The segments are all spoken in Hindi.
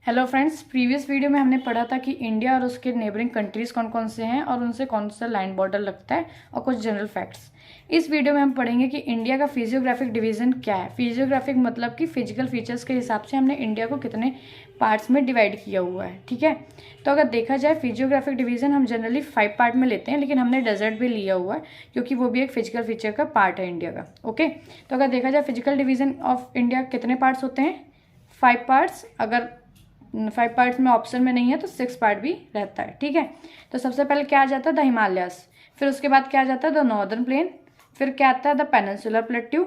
हेलो फ्रेंड्स, प्रीवियस वीडियो में हमने पढ़ा था कि इंडिया और उसके नेबरिंग कंट्रीज़ कौन कौन से हैं और उनसे कौन सा लैंड बॉर्डर लगता है और कुछ जनरल फैक्ट्स। इस वीडियो में हम पढ़ेंगे कि इंडिया का फिजियोग्राफिक डिवीज़न क्या है। फिजियोग्राफिक मतलब कि फिजिकल फीचर्स के हिसाब से हमने इंडिया को कितने पार्ट्स में डिवाइड किया हुआ है। ठीक है, तो अगर देखा जाए फिजियोग्राफिक डिवीज़न हम जनरली 5 पार्ट में लेते हैं, लेकिन हमने डेजर्ट भी लिया हुआ है क्योंकि वो भी एक फिजिकल फीचर का पार्ट है इंडिया का। ओके, तो अगर देखा जाए फिजिकल डिवीज़न ऑफ इंडिया कितने पार्ट्स होते हैं? 5 पार्ट्स। अगर 5 पार्ट्स में ऑप्शन में नहीं है तो 6 पार्ट भी रहता है। ठीक है, तो सबसे पहले क्या आ जाता है? द हिमालयास। फिर उसके बाद क्या आ जाता है? The northern plain. फिर क्या आता है? The peninsular plateau.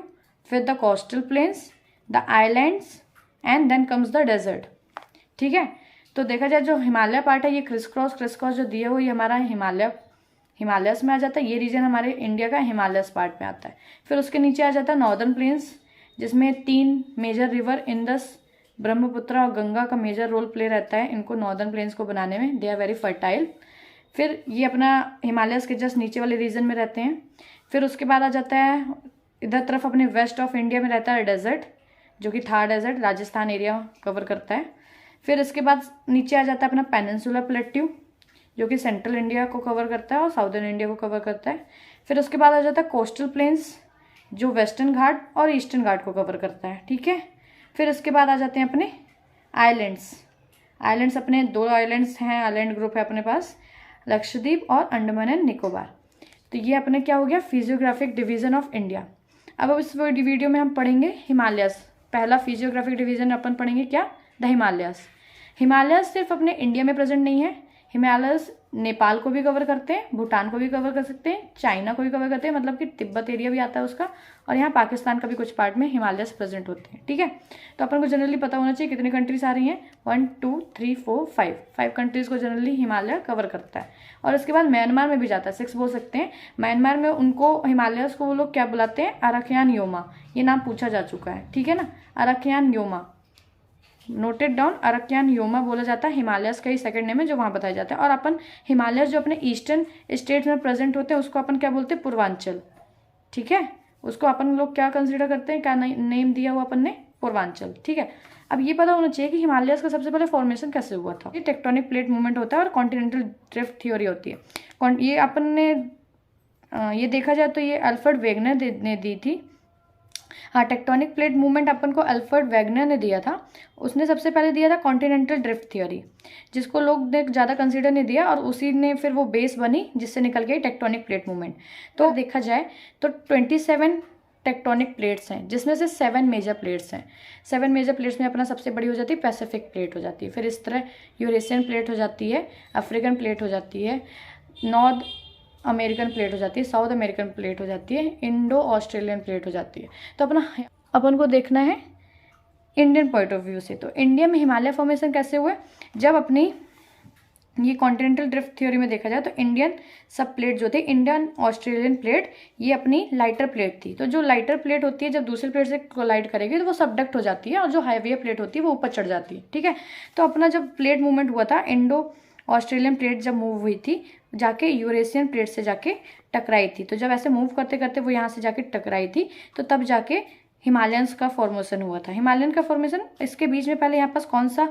फिर the coastal plains, the islands, and then comes the desert. ठीक है, तो देखा जाए जो हिमालय पार्ट है ये क्रिस क्रॉस जो दिया हुआ ये हमारा हिमालयस में आ जाता है। ये रीजन हमारे इंडिया का हिमालयस पार्ट में आता है। फिर उसके नीचे आ जाता है नॉर्दर्न प्लेन्स, जिसमें 3 मेजर रिवर इंडस, ब्रह्मपुत्र और गंगा का मेजर रोल प्ले रहता है इनको नॉर्दर्न प्लेन्स को बनाने में। They are very fertile. फिर ये अपना हिमालयस के जस्ट नीचे वाले रीजन में रहते हैं। फिर उसके बाद आ जाता है इधर तरफ अपने वेस्ट ऑफ इंडिया में रहता है डेजर्ट, जो कि Thar desert Rajasthan area cover करता है। फिर इसके बाद नीचे आ जाता है अपना पेनिनसुलर प्लेट्यू, जो कि सेंट्रल इंडिया को कवर करता है और साउदर्न इंडिया को कवर करता है। फिर उसके बाद आ जाता है कोस्टल प्लेन्स, जो वेस्टर्न घाट और ईस्टर्न घाट को कवर करता है। ठीक है, फिर इसके बाद आ जाते हैं अपने आइलैंड्स अपने 2 आइलैंड्स हैं, आइलैंड ग्रुप है अपने पास, लक्षद्वीप और अंडमान एंड निकोबार। तो ये अपने क्या हो गया? Physiographic division of India. अब इस वीडियो में हम पढ़ेंगे हिमालयस। पहला फिजियोग्राफिक डिवीजन अपन पढ़ेंगे क्या? द हिमालयस सिर्फ अपने इंडिया में प्रेजेंट नहीं है। हिमालयस नेपाल को भी कवर करते हैं, भूटान को भी कवर कर सकते हैं, चाइना को भी कवर करते हैं, मतलब कि तिब्बत एरिया भी आता है उसका, और यहाँ पाकिस्तान का भी कुछ पार्ट में हिमालयस प्रेजेंट होते हैं। ठीक है, तो अपन को जनरली पता होना चाहिए कितनी कंट्रीज आ रही हैं। 1 2 3 4 5 कंट्रीज को जनरली हिमालय कवर करता है। और उसके बाद म्यांमार में भी जाता है, 6 बोल सकते हैं। म्यांमार में उनको हिमालयस को वो लोग क्या बुलाते हैं? अराकयान योमा। ये नाम पूछा जा चुका है। ठीक है ना, अराकयान योमा नोटेड डाउन। अराकयान योमा बोला जाता है, हिमालयस का ही सेकंड नेम है जो वहाँ बताया जाता है। और अपन हिमालयस जो अपने ईस्टर्न स्टेट्स में प्रेजेंट होते हैं उसको अपन क्या बोलते हैं? पूर्वांचल। ठीक है, उसको अपन लोग क्या कंसिडर करते हैं? क्या नेम दिया हुआ अपन ने? पूर्वांचल। ठीक है, अब ये पता होना चाहिए कि हिमालयस का सबसे पहले फॉर्मेशन कैसे हुआ था। ये टेक्टोनिक प्लेट मूवमेंट होता है और कॉन्टिनेंटल ड्रिफ्ट थ्योरी होती है। ये अपन ने ये देखा जाए तो ये अल्फ्रेड वेगनर ने दी थी। हाँ, टेक्टोनिक प्लेट मूवमेंट अपन को अल्फ्रेड वेगनर ने दिया था। उसने सबसे पहले दिया था कॉन्टिनेंटल ड्रिफ्ट थ्योरी, जिसको लोग ने ज़्यादा कंसीडर नहीं दिया, और उसी ने फिर वो बेस बनी जिससे निकल गई टेक्टोनिक प्लेट मूवमेंट। तो देखा जाए तो 27 टेक्टोनिक प्लेट्स हैं, जिसमें से 7 मेजर प्लेट्स हैं। 7 मेजर प्लेट्स में अपना सबसे बड़ी हो जाती है पैसिफिक प्लेट हो जाती है। फिर इस तरह यूरेशियन प्लेट हो जाती है, अफ्रीकन प्लेट हो जाती है, नॉर्थ अमेरिकन प्लेट हो जाती है, साउथ अमेरिकन प्लेट हो जाती है, इंडो ऑस्ट्रेलियन प्लेट हो जाती है। तो अपन को देखना है इंडियन पॉइंट ऑफ व्यू से। तो इंडिया में हिमालय फॉर्मेशन कैसे हुए? जब अपनी ये कॉन्टिनेंटल ड्रिफ्ट थ्योरी में देखा जाए तो इंडियन सब प्लेट जो थे, इंडियन ऑस्ट्रेलियन प्लेट, ये अपनी लाइटर प्लेट थी। तो जो लाइटर प्लेट होती है जब दूसरे प्लेट से कोलाइड करेगी तो वो सबडक्ट हो जाती है, और जो हैवियर प्लेट होती है वो ऊपर चढ़ जाती है। ठीक है, तो अपना जब प्लेट मूवमेंट हुआ था, इंडो ऑस्ट्रेलियन प्लेट जब मूव हुई थी जाके यूरेशियन प्लेट से जाके टकराई थी। तो जब ऐसे मूव करते करते वो यहाँ से जाके टकराई थी, तो तब जाके हिमालयंस का फॉर्मेशन हुआ था। हिमालयन का फॉर्मेशन, इसके बीच में पहले यहाँ पास कौन सा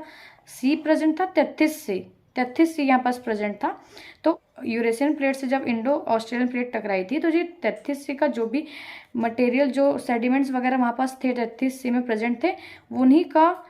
सी प्रेजेंट था? 33 सी यहाँ पास प्रेजेंट था। तो यूरेशियन प्लेट से जब इंडो ऑस्ट्रेलियन प्लेट टकराई थी तो ये 33 सी का जो भी मटेरियल, जो सेडिमेंट्स वगैरह वहाँ पास थे 33 सी में प्रेजेंट थे, उन्हीं का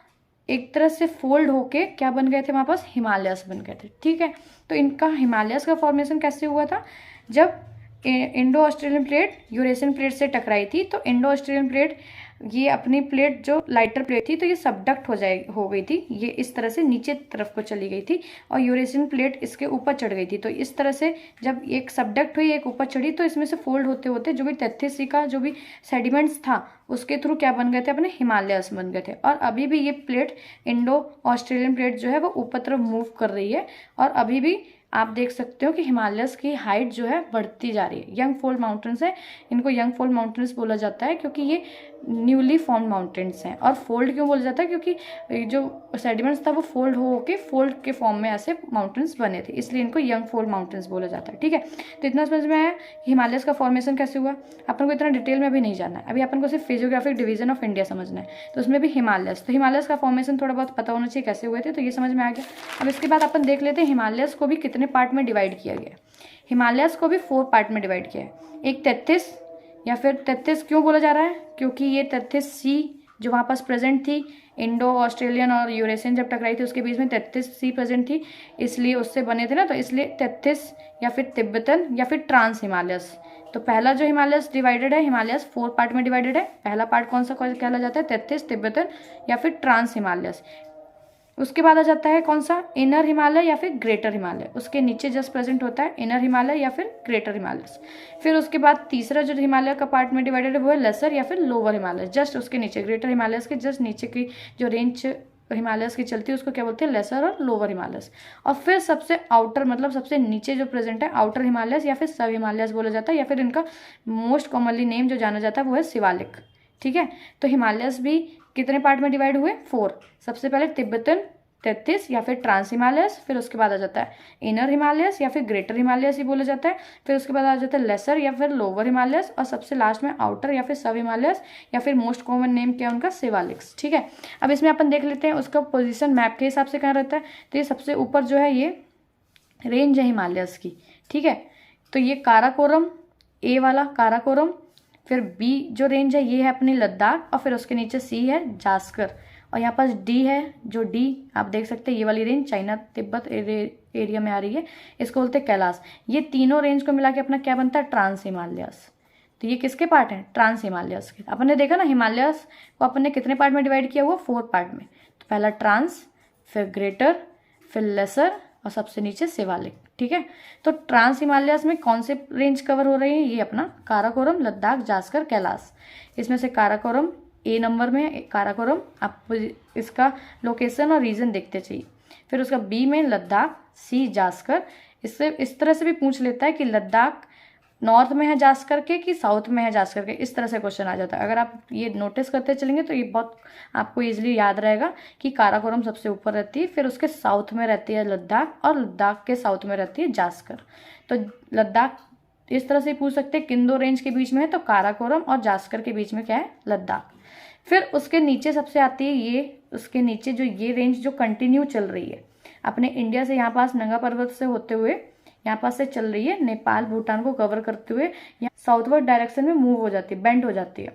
एक तरह से फोल्ड होके क्या बन गए थे? वहाँ पास हिमालयस बन गए थे। ठीक है, तो इनका हिमालयस का फॉर्मेशन कैसे हुआ था? जब Indo Australian plate Eurasian plate से टकराई थी, तो इंडो ऑस्ट्रेलियन प्लेट ये अपनी प्लेट जो लाइटर प्लेट थी तो ये सबडक्ट हो गई थी, ये इस तरह से नीचे तरफ को चली गई थी, और यूरेशियन प्लेट इसके ऊपर चढ़ गई थी। तो इस तरह से जब एक सबडक्ट हुई एक ऊपर चढ़ी, तो इसमें से फोल्ड होते होते जो भी 33 सी का जो भी सेडिमेंट्स था उसके थ्रू क्या बन गए थे? अपने हिमालयस बन गए थे। और अभी भी ये प्लेट इंडो ऑस्ट्रेलियन प्लेट जो है वो ऊपर तरफ मूव कर रही है, और अभी भी आप देख सकते हो कि हिमालयस की हाइट जो है बढ़ती जा रही है। यंग फोल्ड माउंटेन्स है, इनको यंग फोल्ड माउंटेन्स बोला जाता है, क्योंकि ये न्यूली फॉर्म्ड माउंटेन्स हैं। और फोल्ड क्यों बोला जाता है, क्योंकि जो सेडिमेंट्स था वो फोल्ड हो के फोल्ड के फॉर्म में ऐसे माउंटेन्स बने थे, इसलिए इनको यंग फोल्ड माउंटेन्स बोला जाता है। ठीक है, तो इतना समझ में आया हिमालयस का फॉर्मेशन कैसे हुआ। अपन को इतना डिटेल में अभी नहीं जानना है, अभी अपन को सिर्फ फिजियोग्राफिक डिवीजन ऑफ इंडिया समझना है, तो उसमें भी हिमालयस, तो हिमालयस का फॉर्मेशन थोड़ा बहुत पता होना चाहिए कैसे हुए थे, तो ये समझ में आ गया। अब इसके बाद अपन देख लेते हैं हिमालयस को भी कितने पार्ट में डिवाइड किया गया। हिमालयस को भी 4 पार्ट में डिवाइड किया है। एक 33, या फिर 33 क्यों बोला जा रहा है, क्योंकि ये 33 सी जो वहाँ पास प्रेजेंट थी, इंडो ऑस्ट्रेलियन और यूरेशियन जब टकराई थी उसके बीच में 33 सी प्रेजेंट थी, इसलिए उससे बने थे ना, तो इसलिए 33 या फिर तिब्बतन या फिर ट्रांस हिमालयस। तो पहला जो हिमालयस डिवाइडेड है, हिमालयस 4 पार्ट में डिवाइडेड है। पहला पार्ट कौन सा कहला जाता है, 33 तिब्बतन या फिर ट्रांस हिमालयस। उसके बाद आ जाता है कौन सा, इनर हिमालय या फिर ग्रेटर हिमालय, उसके नीचे जस्ट प्रेजेंट होता है इनर हिमालय या फिर ग्रेटर हिमालय। फिर उसके बाद तीसरा जो हिमालय का पार्ट में डिवाइडेड है वो है लेसर या फिर लोअर हिमालय, जस्ट उसके नीचे ग्रेटर हिमालयस के जस्ट नीचे की जो रेंज हिमालयस की चलती है उसको क्या बोलते हैं, लेसर और लोअर हिमालयस। और फिर सबसे आउटर मतलब सबसे नीचे जो प्रेजेंट है आउटर हिमालयस या फिर सब हिमालयस बोला जाता है, या फिर इनका मोस्ट कॉमनली नेम जो जाना जाता है वो है शिवालिक। ठीक है, तो हिमालयस भी कितने पार्ट में डिवाइड हुए, 4। सबसे पहले तिब्बतन 33 या फिर ट्रांस हिमालयस, फिर उसके बाद आ जाता है इनर हिमालयस या फिर ग्रेटर हिमालयस ही बोला जाता है, फिर उसके बाद आ जाता है लेसर या फिर लोअर हिमालयस, और सबसे लास्ट में आउटर या फिर सब हिमालयस या फिर मोस्ट कॉमन नेम क्या है उनका, शिवालिक्स। ठीक है, अब इसमें अपन देख लेते हैं उसका पोजीशन मैप के हिसाब से कहाँ रहता है। तो ये सबसे ऊपर जो है ये रेंज है हिमालयस की। ठीक है, तो ये काराकोरम, ए वाला काराकोरम, फिर बी जो रेंज है ये है अपनी लद्दाख, और फिर उसके नीचे सी है जास्कर, और यहाँ पास डी है, जो डी आप देख सकते हैं ये वाली रेंज चाइना तिब्बत एरिया में आ रही है, इसको बोलते हैं कैलाश। ये तीनों रेंज को मिला के अपना क्या बनता है, ट्रांस हिमालयस। तो ये किसके पार्ट हैं, ट्रांस हिमालयस के। अपन ने देखा ना हिमालयस को अपन ने कितने पार्ट में डिवाइड किया हुआ, 4 पार्ट में। तो पहला ट्रांस, फिर ग्रेटर, फिर लेसर और सबसे नीचे शिवालिक। ठीक है, तो ट्रांस हिमालयस में कौन से रेंज कवर हो रही है, ये अपना काराकोरम, लद्दाख, जास्कर, कैलाश। इसमें से काराकोरम ए नंबर में, काराकोरम आप इसका लोकेशन और रीजन देखते चाहिए। फिर उसका बी में लद्दाख, सी जास्कर। इससे इस तरह से भी पूछ लेता है कि लद्दाख नॉर्थ में है जास्कर के कि साउथ में है जास्कर के, इस तरह से क्वेश्चन आ जाता है। अगर आप ये नोटिस करते चलेंगे तो ये बहुत आपको इजीली याद रहेगा कि काराकोरम सबसे ऊपर रहती है, फिर उसके साउथ में रहती है लद्दाख, और लद्दाख के साउथ में रहती है जास्कर। तो लद्दाख इस तरह से पूछ सकते हैं किन दो रेंज के बीच में है, तो काराकोरम और जास्कर के बीच में क्या है, लद्दाख। फिर उसके नीचे सबसे आती है ये, उसके नीचे जो ये रेंज जो कंटिन्यू चल रही है अपने इंडिया से, यहाँ पास नंगा पर्वत से होते हुए यहाँ पास से चल रही है, नेपाल भूटान को कवर करते हुए यहाँ साउथवर्ड डायरेक्शन में मूव हो जाती है, बेंड हो जाती है।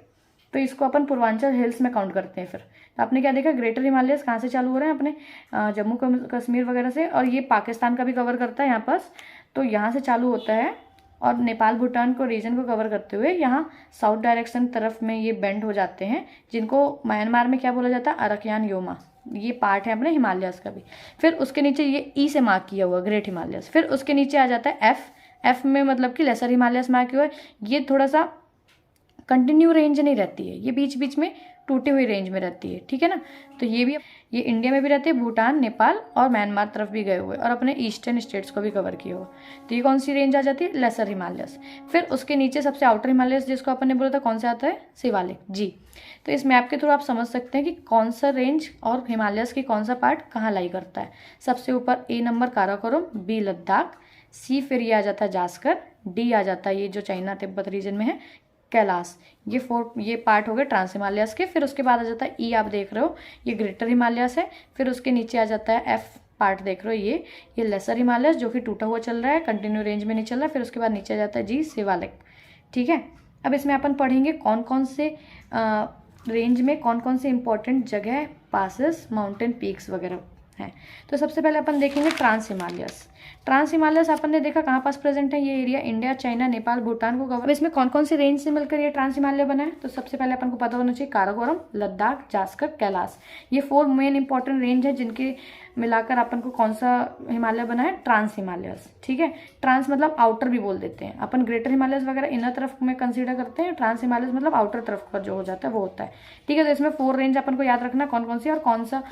तो इसको अपन पूर्वांचल हिल्स में काउंट करते हैं। फिर तो आपने क्या देखा, ग्रेटर हिमालयस कहाँ से चालू हो रहे हैं, अपने जम्मू कश्मीर वगैरह से, और ये पाकिस्तान का भी कवर करता है यहाँ पास, तो यहाँ से चालू होता है और नेपाल भूटान को रीजन को कवर करते हुए यहाँ साउथ डायरेक्शन तरफ में ये बेंड हो जाते हैं, जिनको म्यांमार में क्या बोला जाता है, अरकयान योमा। ये पार्ट है अपने हिमालयस का भी। फिर उसके नीचे ये ई से मार्क किया हुआ ग्रेट हिमालयस। फिर उसके नीचे आ जाता है एफ में मतलब कि लेसर हिमालयस मार्क हुआ है। ये थोड़ा सा कंटिन्यू रेंज नहीं रहती है, ये बीच बीच में टूटी हुई रेंज में रहती है। ठीक है ना, तो ये इंडिया में भी रहती है, भूटान, नेपाल और म्यांमार तरफ भी गए हुए, और अपने ईस्टर्न स्टेट्स को भी कवर किए हुए। तो ये कौन सी रेंज आ जाती है, लेसर हिमालयस। फिर उसके नीचे सबसे आउटर हिमालयस जिसको अपन ने बोला था कौन सा आता है, शिवालिक जी। तो इस मैप के थ्रू आप समझ सकते हैं कि कौन सा रेंज और हिमालयस की कौन सा पार्ट कहाँ लाई करता है। सबसे ऊपर ए नंबर काराकोरम, बी लद्दाख, सी फिर ये आ जाता है जास्कर, डी आ जाता है ये जो चाइना तिब्बत रीजन में है कैलाश। ये पार्ट हो गए ट्रांस हिमालयस के। फिर उसके बाद आ जाता है ई, आप देख रहे हो ये ग्रेटर हिमालयस है। फिर उसके नीचे आ जाता है एफ पार्ट, देख रहे हो ये लेसर हिमालयस जो कि टूटा हुआ चल रहा है, कंटिन्यू रेंज में नहीं चल रहा है। फिर उसके बाद नीचे आ जाता है जी शिवालिक। ठीक है, अब इसमें अपन पढ़ेंगे कौन कौन से रेंज में कौन कौन से इंपॉर्टेंट जगह, पासेस, माउंटेन पीक्स वगैरह हैं। तो सबसे पहले अपन देखेंगे ट्रांस हिमालयस। ट्रांस हिमालयस अपन ने देखा कहाँ पास प्रेजेंट है, ये area India, China, Nepal, Bhutan को कवर। इसमें कौन कौन सी रेंज से मिलकर ये ट्रांस हिमालय बना है, तो सबसे पहले अपन को पता होना चाहिए काराकोरम, लद्दाख, जास्कर, कैलाश। ये 4 मेन इंपॉर्टेंट रेंज है जिनके मिलाकर अपन को कौन सा हिमालय बना है, ट्रांस हिमालयस। ठीक है, ट्रांस मतलब आउटर भी बोल देते हैं अपन, ग्रेटर हिमालयस वगैरह इनर तरफ में कंसीडर करते हैं, ट्रांस हिमालयस मतलब आउटर तरफ का जो हो जाता है वो होता है। ठीक है, तो इसमें 4 रेंज अपन को याद रखना कौन कौन सी और कौन सा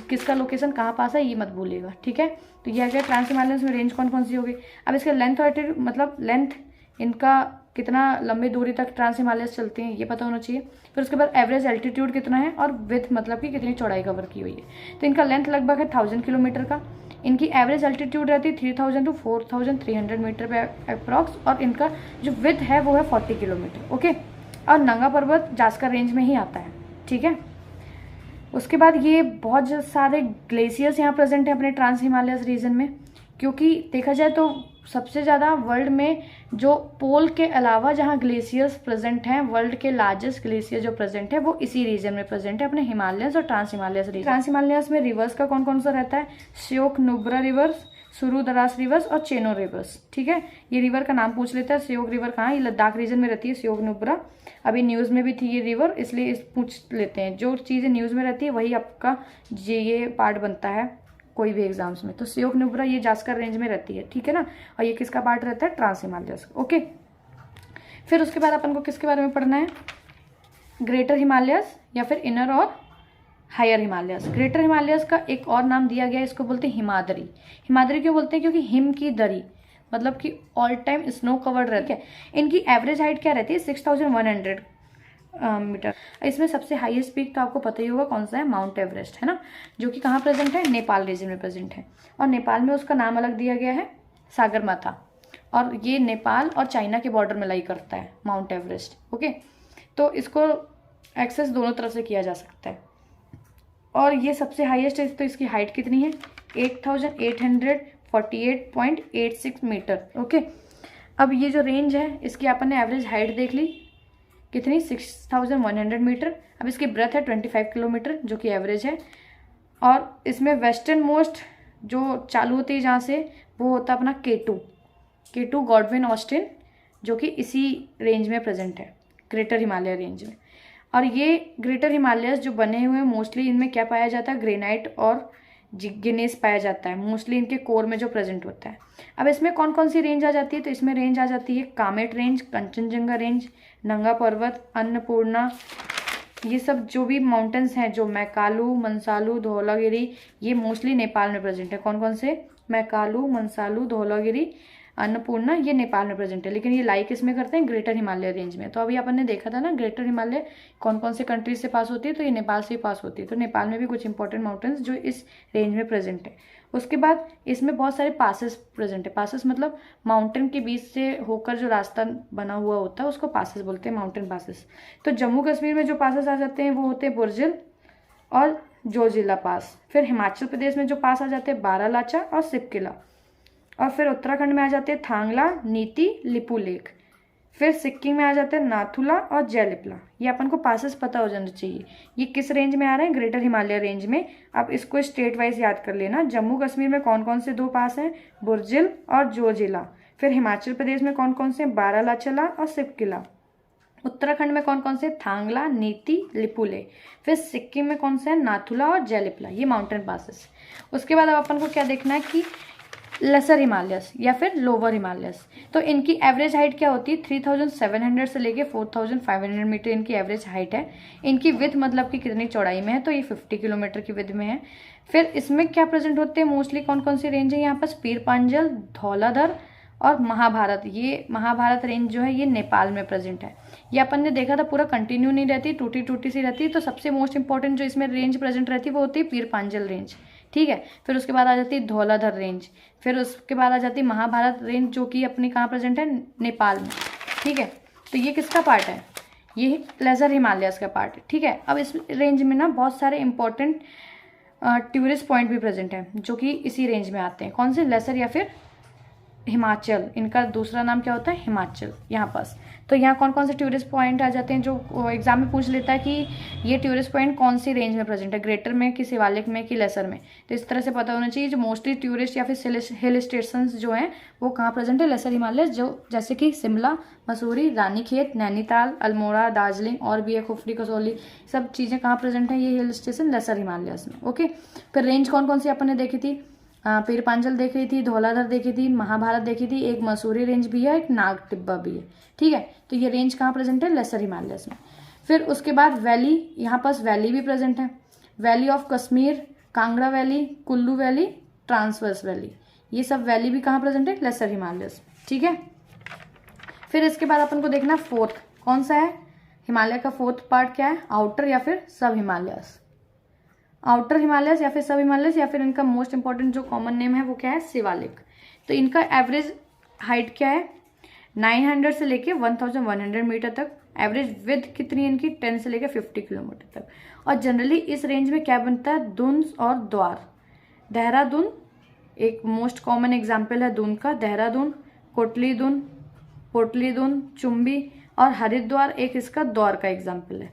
किसका लोकेशन कहाँ पास है, ये मत भूलिएगा। ठीक है, तो ये आ गया ट्रांस हिमालयस में रेंज कौन कौन सी होगी। अब इसका लेंथ और मतलब लेंथ इनका कितना लंबी दूरी तक ट्रांस हिमालयस चलती हैं ये पता होना चाहिए। फिर उसके बाद एवरेज एल्टीट्यूड कितना है और विड्थ मतलब कि कितनी चौड़ाई कवर की हुई है। तो इनका लेंथ लगभग है 1000 किलोमीटर का। इनकी एवरेज एल्टीट्यूड रहती है 3000 टू 4300 मीटर पे अप्रॉक्स, और इनका जो विड्थ है वो है 40 किलोमीटर। ओके, और नंगा पर्वत जास्कर रेंज में ही आता है। ठीक है, उसके बाद ये बहुत सारे ग्लेशियर्स यहाँ प्रेजेंट हैं अपने ट्रांस हिमालयस रीजन में, क्योंकि देखा जाए तो सबसे ज़्यादा वर्ल्ड में जो पोल के अलावा जहाँ ग्लेशियर्स प्रेजेंट हैं, वर्ल्ड के लार्जेस्ट ग्लेशियर जो प्रेजेंट है वो इसी रीजन में प्रेजेंट है, अपने हिमालयस और trans Himalayas region. Trans Himalayas में रिवर्स का कौन कौन सा रहता है? श्योक नुब्रा रिवर्स, सुरु दरास रिवर्स और चेनो रिवर्स। ठीक है, ये रिवर का नाम पूछ लेता है। श्योक रिवर कहाँ है? ये लद्दाख रीजन में रहती है, श्योक नुब्रा। अभी न्यूज़ में भी थी ये रिवर, इसलिए इस पूछ लेते हैं। जो चीज़ें न्यूज़ में रहती है वही आपका ये पार्ट बनता है कोई भी एग्जाम्स में। तो श्योक नुब्रा ये जास्कर रेंज में रहती है, ठीक है ना, और ये किसका पार्ट रहता है? Trans Himalayas. ओके, फिर उसके बाद अपन को किसके बारे में पढ़ना है? ग्रेटर हिमालयस या फिर इनर और हायर हिमालयस। ग्रेटर हिमालयस का एक और नाम दिया गया है, इसको बोलते हैं हिमाद्री। हिमाद्री क्यों बोलते हैं? क्योंकि हिम की दरी, मतलब कि ऑल टाइम स्नो कवर्ड रहती है। इनकी एवरेज हाइट क्या रहती है? 6100 मीटर। इसमें सबसे हाईएस्ट पीक तो आपको पता ही होगा कौन सा है? माउंट एवरेस्ट, है ना, जो कि कहाँ प्रेजेंट है? नेपाल रीजन में प्रेजेंट है। और नेपाल में उसका नाम अलग दिया गया है, सागरमाथा, और ये नेपाल और चाइना के बॉर्डर में लाई करता है माउंट एवरेस्ट। ओके, तो इसको एक्सेस दोनों तरफ से किया जा सकता है। और ये सबसे हाईएस्ट है, तो इसकी हाइट कितनी है? 8848.86 मीटर। ओके, अब ये जो रेंज है इसकी अपन ने एवरेज हाइट देख ली कितनी? 6100 मीटर। अब इसकी ब्रेथ है 25 किलोमीटर जो कि एवरेज है। और इसमें वेस्टर्न मोस्ट जो चालू होती है जहाँ से, वो होता है अपना K2 गॉडविन ऑस्टिन, जो कि इसी रेंज में प्रेजेंट है, ग्रेटर हिमालय रेंज में। और ये ग्रेटर हिमालयस जो बने हुए हैं मोस्टली इनमें क्या पाया जाता है? ग्रेनाइट और गिनेस पाया जाता है मोस्टली इनके कोर में जो प्रेजेंट होता है। अब इसमें कौन कौन सी रेंज आ जाती है? तो इसमें रेंज आ जाती है कामेट रेंज, कंचनजंगा रेंज, नंगा पर्वत, अन्नपूर्णा, ये सब जो भी माउंटेन्स हैं, जो मैकालू, मनसालू, धौलागिरी, ये मोस्टली नेपाल में प्रेजेंट है। कौन कौन से? मैकालू, मनसालू, धौलागिरी, अन्नपूर्णा, ये नेपाल में प्रेजेंट है। लेकिन ये लाई किस में करते हैं? ग्रेटर हिमालय रेंज में। तो अभी अपन ने देखा था ना ग्रेटर हिमालय कौन कौन से कंट्रीज से पास होती है, तो ये नेपाल से ही पास होती है। तो नेपाल में भी कुछ इंपॉर्टेंट माउंटेन्स जो इस रेंज में प्रेजेंट है। उसके बाद इसमें बहुत सारे पासेस प्रेजेंट है। पासेस मतलब माउंटेन के बीच से होकर जो रास्ता बना हुआ होता है उसको पासेस बोलते हैं, माउंटेन पासेस। तो जम्मू कश्मीर में जो पासेस आ जाते हैं वो होते हैं बुर्जिल और जोजिला पास। फिर हिमाचल प्रदेश में जो पास आ जाते हैं बारालाचा और सिपकिला। और फिर उत्तराखंड में आ जाते हैं थांगला, नीति, लिपू लेक। फिर सिक्किम में आ जाते हैं नाथुला और जयलिपला। ये अपन को पासेस पता हो जाना चाहिए। ये किस रेंज में आ रहे हैं? ग्रेटर हिमालय रेंज में। अब इसको स्टेट वाइज याद कर लेना। जम्मू कश्मीर में कौन कौन से 2 पास हैं? बुर्जिल और जोजिला। फिर हिमाचल प्रदेश में कौन कौन से? बारालाचला और सिपकिला। उत्तराखंड में कौन कौन से? थांगला, नीति, लिपुले। फिर सिक्किम में कौन से है? नाथुला और जयलिपला। ये माउंटेन पासेस। उसके बाद अब अपन को क्या देखना है कि लेसर हिमालयस या फिर लोअर हिमालयस। तो इनकी एवरेज हाइट क्या होती है? 3700 से लेके 4500 मीटर इनकी एवरेज हाइट है। इनकी विथ मतलब कि कितनी चौड़ाई में है? तो ये 50 किलोमीटर की विथ में है। फिर इसमें क्या प्रेजेंट होते हैं मोस्टली? कौन कौन सी रेंज है यहाँ पर? पीर पांजल, धौलाधर और महाभारत। ये महाभारत रेंज जो है ये नेपाल में प्रेजेंट है। ये अपन ने देखा था पूरा कंटिन्यू नहीं रहती, टूटी टूटी सी रहती है। तो सबसे मोस्ट इंपॉर्टेंट जो इसमें रेंज प्रेजेंट रहती है वो होती है पीर पांजल रेंज, ठीक है। फिर उसके बाद आ जाती है धौलाधर रेंज। फिर उसके बाद आ जाती है महाभारत रेंज जो कि अपनी कहाँ प्रेजेंट है? नेपाल में, ठीक है। तो ये किसका पार्ट है? ये लेसर हिमालयस का पार्ट है, ठीक है। अब इस रेंज में ना बहुत सारे इंपॉर्टेंट टूरिस्ट पॉइंट भी प्रेजेंट हैं जो कि इसी रेंज में आते हैं। कौन से? लेसर या फिर हिमाचल। इनका दूसरा नाम क्या होता है? हिमाचल। यहाँ पास तो यहाँ कौन कौन से टूरिस्ट पॉइंट आ जाते हैं जो एग्जाम में पूछ लेता है कि ये टूरिस्ट पॉइंट कौन सी रेंज में प्रेजेंट है, ग्रेटर में कि शिवालिक में कि लेसर में। तो इस तरह से पता होना चाहिए। जो मोस्टली टूरिस्ट या फिर हिल स्टेशन जो हैं वो कहाँ प्रेजेंट है? लेसर हिमालय, जो जैसे कि शिमला, मसूरी, रानीखेत, नैनीताल, अल्मोड़ा, दार्जिलिंग और भी है कुफरी, कसौली, सब चीज़ें कहाँ प्रेजेंट है? ये हिल स्टेशन लेसर हिमालयस में, ओके। फिर रेंज कौन कौन सी अपन ने देखी थी? पीर पांजल देख रही थी, धौलाधर देखी थी, महाभारत देखी थी, एक मसूरी रेंज भी है, एक नाग टिब्बा भी है, ठीक है। तो ये रेंज कहाँ प्रेजेंट है? लेसर हिमालयस में। फिर उसके बाद वैली, यहाँ पास वैली भी प्रेजेंट है। Valley of Kashmir, Kangra valley, Kullu valley, transverse valley, ये सब वैली भी कहाँ प्रेजेंट है? लेसर हिमालयस, ठीक है। फिर इसके बाद अपन को देखना फोर्थ कौन सा है, हिमालय का फोर्थ पार्ट क्या है, आउटर या फिर सब हिमालयस, आउटर हिमालयस या फिर सब हिमालयस, या फिर इनका मोस्ट इंपॉर्टेंट जो कॉमन नेम है वो क्या है, शिवालिक। तो इनका एवरेज हाइट क्या है, 900 से लेके 1100 मीटर तक, एवरेज विड्थ कितनी है इनकी, 10 से लेके 50 किलोमीटर तक। और जनरली इस रेंज में क्या बनता है, दुन्स और द्वार। देहरादून एक मोस्ट कॉमन एग्जाम्पल है दून का, देहरादून, कोटलीदून, पोटलीदून, चुम्बी और हरिद्वार एक इसका द्वार का एग्जाम्पल है।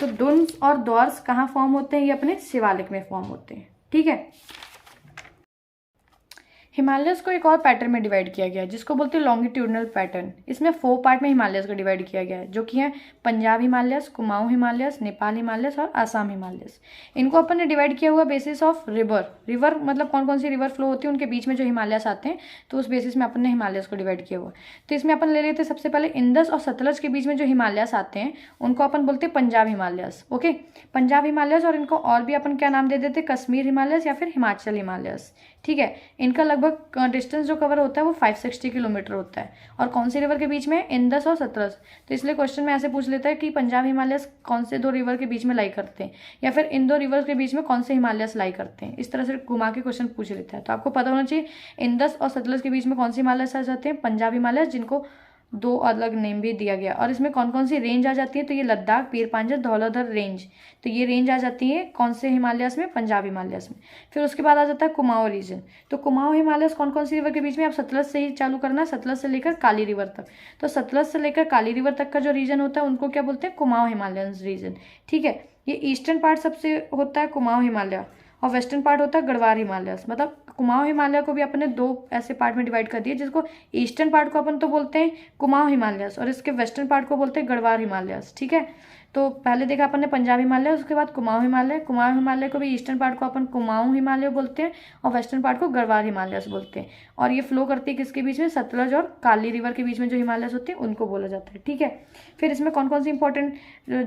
तो दुन्स और द्वार्स कहाँ फॉर्म होते हैं, ये अपने शिवालिक में फॉर्म होते हैं। ठीक है, हिमालयस को एक और पैटर्न में डिवाइड किया गया है जिसको बोलते हैं लॉन्गिट्यूडनल पैटर्न। इसमें 4 पार्ट में हिमालयस को डिवाइड किया गया है, जो कि है Punjab Himalayas, Kumaon Himalayas, Nepal Himalayas और आसाम हिमालयस। इनको अपन ने डिवाइड किया हुआ बेसिस ऑफ रिवर, रिवर मतलब कौन कौन सी रिवर फ्लो होती है उनके बीच में जो हिमालयस आते हैं, तो उस बेसिस में अपन ने हिमालयस को डिवाइड किया हुआ। तो इसमें अपन ले लेते हैं सबसे पहले इंदस और सतलज के बीच में जो हिमालयस आते हैं उनको अपन बोलते हैं Punjab Himalayas. Okay, Punjab Himalayas, और इनको और भी अपन क्या नाम दे देते हैं, कश्मीर हिमालयस या फिर हिमाचल हिमालयस। ठीक है, इनका लगभग डिस्टेंस जो कवर होता है वो 560 किलोमीटर होता है। और कौन सी रिवर के बीच में, इंदस और सतलज। तो इसलिए क्वेश्चन में ऐसे पूछ लेता है कि पंजाब हिमालयस कौन से 2 रिवर के बीच में लाई करते हैं, या फिर इन 2 रिवर के बीच में कौन से हिमालयस लाई करते हैं। इस तरह से घुमा के क्वेश्चन पूछ लेता है। तो आपको पता होना चाहिए इंदस और सतलज के बीच में कौन से हिमालयस आ जाते हैं, पंजाब हिमालयस, जिनको 2 अलग नेम भी दिया गया। और इसमें कौन कौन सी रेंज आ जाती है, तो ये लद्दाख, पीर पांजर, धौलाधर रेंज, तो ये रेंज आ जाती है कौन से हिमालयस में, पंजाब हिमालयस में। फिर उसके बाद आ जाता है कुमाऊं रीजन। तो कुमाऊं हिमालयस कौन कौन सी रिवर के बीच में, आप सतलज से ही चालू करना है, सतलज से लेकर काली रिवर तक। तो सतलज से लेकर काली रिवर तक का जो रीजन होता है उनको क्या बोलते हैं, कुमाऊं हिमालयन रीजन। ठीक है, ये ईस्टर्न पार्ट सबसे होता है कुमाऊं हिमालय, और वेस्टर्न पार्ट होता है गढ़वाल हिमालयस। मतलब कुमाऊं हिमालय को भी अपने 2 ऐसे पार्ट में डिवाइड कर दिए, जिसको ईस्टर्न पार्ट को अपन तो बोलते हैं कुमाऊं हिमालयस और इसके वेस्टर्न पार्ट को बोलते हैं गढ़वाल हिमालयस। ठीक है, तो पहले देखा अपन ने पंजाब हिमालय, उसके बाद कुमाऊं हिमालय। कुमाऊं हिमालय को भी ईस्टर्न पार्ट को अपन कुमाऊं हिमालय बोलते हैं और वेस्टर्न पार्ट को गढ़वाल हिमालयस बोलते हैं। और ये फ्लो करती है किसके बीच में, सतलज और काली रिवर के बीच में जो हिमालयस होते हैं उनको बोला जाता है। ठीक है, फिर इसमें कौन कौन सी इंपॉर्टेंट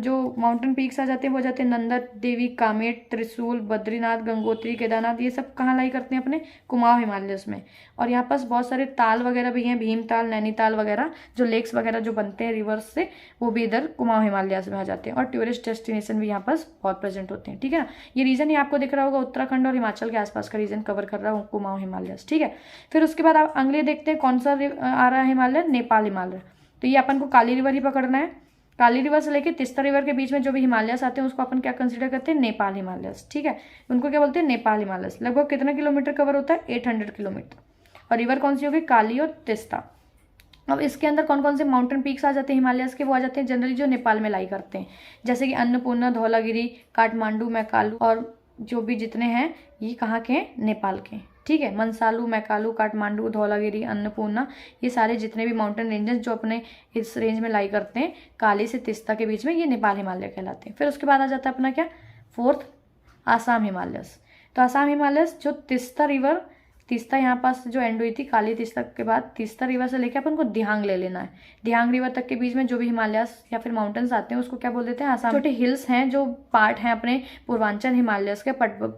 जो माउंटेन पीक्स आ जाते हैं वो जाते हैं नंदा देवी, कामेट, त्रिशूल, बद्रीनाथ, गंगोत्री, केदारनाथ। ये सब कहाँ लाई करते हैं, अपने कुमाऊं हिमालयस में। और यहाँ पास बहुत सारे ताल वगैरह भी हैं, भीमताल, नैनीताल वगैरह, जो लेक्स वगैरह जो बनते हैं रिवर्स से, वो भी इधर कुमाऊं हिमालयस में आ जाते हैं। और टूरिस्ट डेस्टिनेशन भी यहाँ पास बहुत प्रेजेंट होते हैं। ठीक है ना, ये रीजन ही आपको दिख रहा होगा, उत्तराखंड और हिमाचल के आसपास का रीजन कवर कर रहा हूँ कुमाऊं हिमालयस। ठीक है, फिर उसके बाद आप अगले देखते हैं कौन सा आ रहा है हिमालय, नेपाल हिमालय। तो ये अपन को काली रिवर ही पकड़ना है। काली रिवर से लेके तीस्ता रिवर के बीच में जो भी हिमालयस आते हैं उसको अपन क्या कंसीडर करते हैं, नेपाल हिमालयस। ठीक है, उनको क्या बोलते हैं, नेपाल हिमालयस। लगभग कितना किलोमीटर कवर होता है, 800 किलोमीटर। और रिवर कौन सी होगी, काली और तीस्ता। अब इसके अंदर कौन कौन से माउंटेन पीक्स आ जाते हैं हिमालयस के, वो आ जाते हैं जनरली जो नेपाल में लाई करते हैं, जैसे कि अन्नपूर्णा, धौलागिरी, काठमांडू, मैकालू, और जो भी जितने हैं ये कहाँ के हैं, नेपाल के। ठीक है, मनसालू, मैकालू, काठमांडू, धौलागिरी, अन्नपूर्णा, ये सारे जितने भी माउंटेन रेंजेस जो अपने इस रेंज में लाई करते हैं काली से तीस्ता के बीच में, ये नेपाल हिमालय कहलाते हैं। फिर उसके बाद आ जाता है अपना क्या, फोर्थ, आसाम हिमालयस। तो आसाम हिमालयस जो तीस्ता रिवर, तीस्ता यहाँ पास जो एंड हुई थी काली तीस्ता के बाद, तीस्ता रिवर से लेकर अपन को दिहांग ले लेना है। दिहांग रिवर तक के बीच में जो भी हिमालयस या फिर माउंटेन्स आते हैं उसको क्या बोल देते हैं, आसाम। छोटे हिल्स हैं जो पार्ट हैं अपने पूर्वांचल हिमालयस के,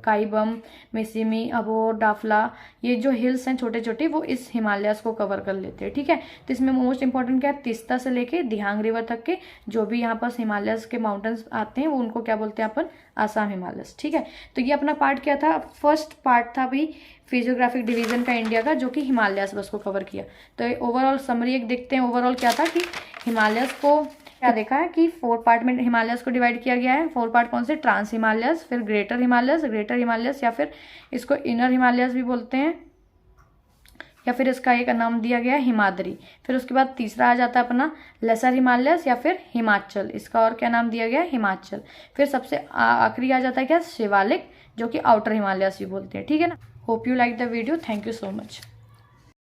काईबम, मिसिमी, अबोर, डाफला, ये जो हिल्स हैं छोटे छोटे वो इस हिमालयस को कवर कर लेते हैं। ठीक है, तो इसमें मोस्ट इंपॉर्टेंट क्या है, तीस्ता से लेके दिहांग रिवर तक के जो भी यहाँ पास हिमालयस के माउंटेन्स आते हैं वो उनको क्या बोलते हैं अपन, आसाम हिमालयस। ठीक है, तो ये अपना पार्ट क्या था, फर्स्ट पार्ट था भी फिजियोग्राफिक डिवीजन का इंडिया का, जो कि हिमालयस बस को कवर किया। तो ओवरऑल समरी एक देखते हैं, ओवरऑल क्या था कि हिमालयस को क्या देखा है कि 4 पार्ट में हिमालयस को डिवाइड किया गया है। 4 पार्ट कौन से, ट्रांस हिमालयस, फिर ग्रेटर हिमालयस या फिर इसको इनर हिमालयस भी बोलते हैं, या फिर इसका एक नाम दिया गया है हिमाद्री। फिर उसके बाद तीसरा आ जाता है अपना लेसर हिमालयस या फिर हिमाचल, इसका और क्या नाम दिया गया है, हिमाचल। फिर सबसे आखिरी आ जाता है क्या, शिवालिक, जो कि आउटर हिमालयस भी बोलते हैं। ठीक है ना, hope you like the video, thank you so much.